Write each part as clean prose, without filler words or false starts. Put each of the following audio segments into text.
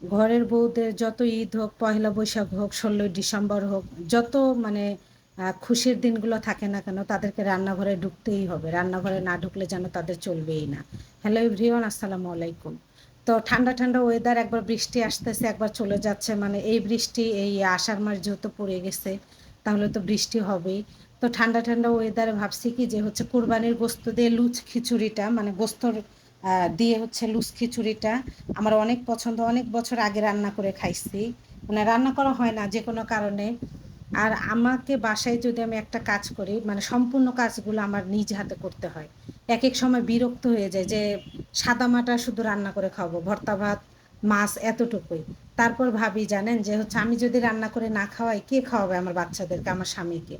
ঘরের বউদের যত ঈদ হোক, পহেলা বৈশাখ হোক, ১৬ই ডিসেম্বর হোক, যত মানে খুশির দিনগুলো থাকে না কেন, তাদেরকে রান্নাঘরে ঢুকতেই হবে। রান্নাঘরে না ঢুকলে যেন তাদের চলবেই না। হ্যালো এভরিওয়ান, আসসালামু আলাইকুম। তো ঠান্ডা ঠান্ডা ওয়েদার, একবার বৃষ্টি আসতেছে, একবার চলে যাচ্ছে। মানে এই বৃষ্টি, এই আষাঢ় মাস যেহেতু পড়ে গেছে, তাহলে তো বৃষ্টি হবেই। তো ঠান্ডা ঠান্ডা ওয়েদারে ভাবছি কি যে হচ্ছে কুরবানির গোস্ত দিয়ে লুচ খিচুড়িটা, মানে গোস্তর দিয়ে হচ্ছে লুচ খিচুড়িটা আমার অনেক পছন্দ। অনেক বছর আগে রান্না করে খাইছি, মানে রান্না করা হয় না যে কোনো কারণে। আর আমাকে বাসায় যদি আমি একটা কাজ করি, মানে সম্পূর্ণ কাজগুলো আমার নিজ হাতে করতে হয়। এক এক সময় বিরক্ত হয়ে যায় যে সাদামাটা শুধু রান্না করে খাবো, ভর্তা ভাত মাছ এতটুকুই। তারপর ভাবি জানেন যে হচ্ছে আমি যদি রান্না করে না খাওয়াই, কে খাওয়াবে আমার বাচ্চাদেরকে, আমার স্বামীকে?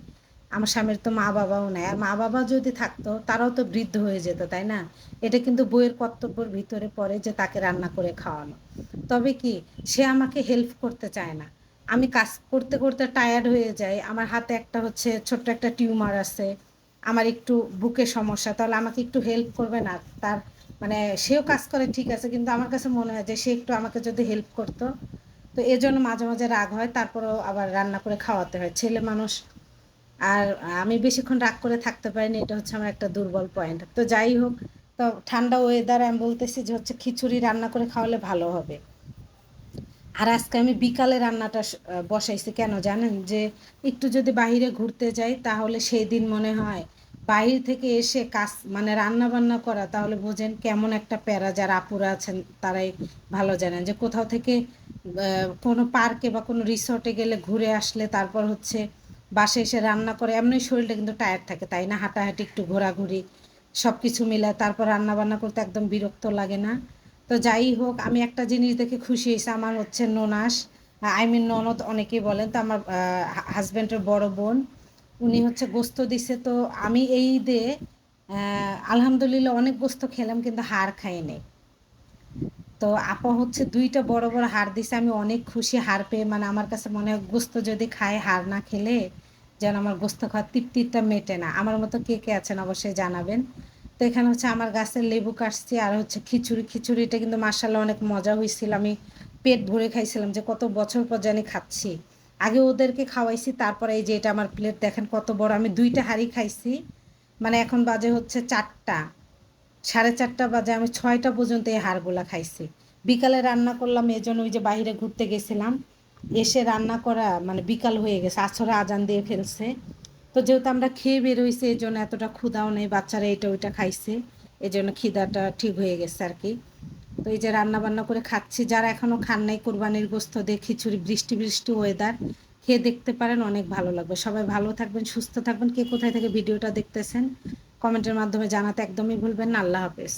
আমার স্বামীর তো মা বাবাও নাই, আর মা বাবা যদি থাকতো তারাও তো বৃদ্ধ হয়ে যেত, তাই না? এটা কিন্তু বইয়ের কর্তব্যের ভিতরে পড়ে যে তাকে রান্না করে খাওয়ানো। তবে কি, সে আমাকে হেল্প করতে চায় না। আমি কাজ করতে করতে টায়ার্ড হয়ে যাই। আমার হাতে একটা হচ্ছে ছোট্ট একটা টিউমার আছে, আমার একটু বুকে সমস্যা, তাহলে আমাকে একটু হেল্প করবে না? তার মানে সেও কাজ করে ঠিক আছে, কিন্তু আমার কাছে মনে হয় যে সে একটু আমাকে যদি হেল্প করতো। তো এজন্য মাঝে মাঝে রাগ হয়, তারপরেও আবার রান্না করে খাওয়াতে হয়, ছেলে মানুষ। আর আমি বেশিক্ষণ রাগ করে থাকতে পারিনি, এটা হচ্ছে আমার একটা দুর্বল পয়েন্ট। তো যাই হোক, তো ঠান্ডা ওয়েদার আমি বলতেছি যে হচ্ছে খিচুড়ি রান্না করে খাওয়ালে ভালো হবে। আর আজকে আমি বিকালে রান্নাটা বসাইছি কেন জানেন? যে একটু যদি বাইরে ঘুরতে যাই, তাহলে সেই দিন মনে হয় বাইরে থেকে এসে কাজ মানে রান্না বান্না করা, তাহলে বোঝেন কেমন একটা প্যারা। যারা আপুরা আছেন তারাই ভালো জানেন যে কোথাও থেকে কোনো পার্কে বা কোনো রিসর্টে গেলে ঘুরে আসলে তারপর হচ্ছে বাসায় এসে রান্না করে, এমনি শরীরটা কিন্তু টায়ার্ড থাকে, তাই না? হাঁটাহাঁটি, একটু ঘোরাঘুরি, সব কিছু মিলায় তারপর রান্না বান্না করতে একদম বিরক্ত লাগে না? তো যাই হোক, আমি একটা জিনিস দেখে খুশি হয়েছি। আমার হচ্ছে ননাস, আই মিন ননদ অনেকেই বলেন, তো আমার হাজব্যান্ডের বড় বোন, উনি হচ্ছে গোস্ত দিছে। তো আমি এই ঈদে আলহামদুলিল্লাহ অনেক গোস্ত খেলাম, কিন্তু হাড় খাই নাই। তো আপা হচ্ছে 2টা বড় বড় হাড় দিছে, আমি অনেক খুশি হাড় পেয়ে। মানে আমার কাছে মনে হয় গোস্ত যদি খায়, হাড় না খেলে যেন আমার গোস্ত খাওয়ার তৃপ্তিটা মেটে না। আমার মতো কে কে আছেন অবশ্যই জানাবেন। তো এখানে হচ্ছে আমার গাছের লেবু কাটছি, আর হচ্ছে খিচুড়িটা কিন্তু মাশাআল্লাহ অনেক মজা হয়েছিল। আমি পেট ভরে খাইছিলাম, যে কত বছর পর জানি খাচ্ছি। আগে ওদেরকে খাওয়াইছি, তারপরে এই যে এটা আমার প্লেট দেখেন কত বড়। আমি 2টা হাঁড়ি খাইছি। মানে এখন বাজে হচ্ছে 4টা, 4:30 বাজে, আমি 6টা পর্যন্ত এই হাড়গুলা খাইছি। বিকালে রান্না করলাম, এই জন্য ওই যে বাইরে ঘুরতে গেছিলাম, এসে রান্না করা মানে বিকাল হয়ে গেছে, আসরে আজান দিয়ে ফেলছে। তো যেহেতু আমরা খেয়ে বের হয়েছি, এই জন্য এতটা ক্ষুধাও নেই, বাচ্চারা এটা ওইটা খাইছে, এই জন্য খিদাটা ঠিক হয়ে গেছে আর কি। তো এই যে রান্না বান্না করে খাচ্ছি। যারা এখনো খান নাই কোরবানির গোস্ত দিয়ে খিচুড়ি, বৃষ্টি বৃষ্টি ওয়েদার, খেয়ে দেখতে পারেন, অনেক ভালো লাগবে। সবাই ভালো থাকবেন, সুস্থ থাকবেন। কে কোথায় থেকে ভিডিওটা দেখতেছেন কমেন্টের মাধ্যমে জানাতে একদমই ভুলবেন না। আল্লাহ হাফেজ।